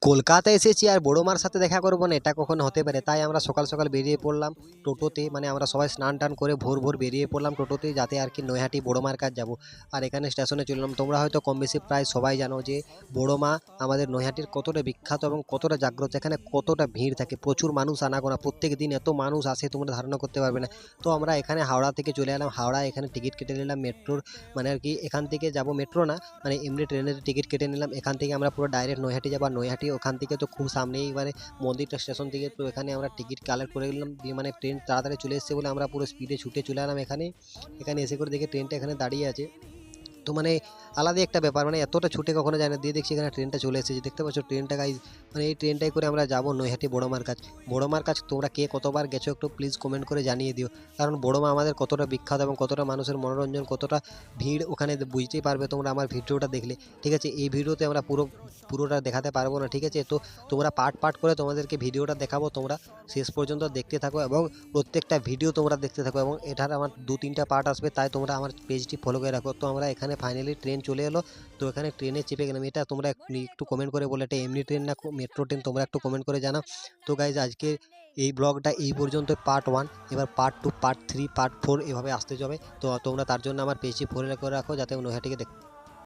কলকাতা এসেছি আর বড় মার সাথে দেখা করবো না, এটা কখনো হতে পারে? তাই আমরা সকাল সকাল বেরিয়ে পড়লাম টোটোতে, মানে আমরা সবাই স্নান টান করে ভোর ভোর বেরিয়ে পড়লাম টোটোতে, যাতে আর কি নৈহাটি বড় মার কাছে যাবো। আর এখানে স্টেশনে চললাম। তোমরা হয়তো কম বেশি প্রায় সবাই জানো যে বড় মা আমাদের নৈহাটির কতটা বিখ্যাত এবং কতটা জাগ্রত, এখানে কতটা ভিড় থাকে, প্রচুর মানুষ আনাগোনা, প্রত্যেক দিন এত মানুষ আসে তোমরা ধারণা করতে পারবে না। তো আমরা এখানে হাওড়া থেকে চলে এলাম, হাওড়া এখানে টিকিট কেটে নিলাম মেট্রোর, মানে আর কি এখান থেকে যাব মেট্রো না, মানে এমনি ট্রেনের টিকিট কেটে নিলাম। এখান থেকে আমরা পুরো ডাইরেক্ট নৈহাটি যাবো। আর নৈহাটি ওখান থেকে তো খুব সামনেই, এবারে মন্দিরটা স্টেশন থেকে, তো এখানে আমরা টিকিট কালেক্ট করে নিলাম দিয়ে, মানে ট্রেন তাড়াতাড়ি চলে এসেছে বলে আমরা পুরো স্পিডে ছুটে চলে এলাম এখানে। এখানে এসে করে দেখি ট্রেনটা এখানে দাঁড়িয়ে আছে। তো মানে আলাদা একটা ব্যাপার, মানে এতটা ছুটে কখনো যায় না, দিয়ে দেখছি এখানে ট্রেনটা চলে এসেছে, দেখতে পাচ্ছ ট্রেনটা গাইজ। মানে এই ট্রেনটাই করে আমরা যাবো নৈহাটি বড়মার কাছ। বড়মার কাছ তোমরা কে কতবার গেছো একটু প্লিজ কমেন্ট করে জানিয়ে দিও, কারণ বড়মা আমাদের কতটা বিখ্যাত এবং কতটা মানুষের মনোরঞ্জন, কতটা ভিড় ওখানে বুঝতেই পারবে তোমরা আমার ভিডিওটা দেখলে। ঠিক আছে, এই ভিডিওতে আমরা পুরোটা দেখাতে পারবো না, ঠিক আছে? তো তোমরা পার্ট পার্ট করে তোমাদেরকে ভিডিওটা দেখাবো, তোমরা শেষ পর্যন্ত দেখতে থাকো এবং প্রত্যেকটা ভিডিও তোমরা দেখতে থাকো, এবং এটার আমার 2-3টা পার্ট আসবে, তাই তোমরা আমার পেজটি ফলো করে রাখো। তো আমরা এখানে ফাইনালি ট্রেন চলে এলো, তো এখানে ট্রেনে চেপে গেলাম। এটা তোমরা একটু কমেন্ট করে বলে, এটা এমনি ট্রেন না মেট্রো ট্রেন, তোমরা একটু কমেন্ট করে জানাও। তো গাইজ আজকে এই ব্লগটা এই পর্যন্ত, পার্ট 1, এবার পার্ট 2, পার্ট 3, পার্ট 4 এভাবে আসতে যাবে। তো তোমরা তার জন্য আমার পেজটি ফলো করে রাখো, যাতে নৈহাটিকে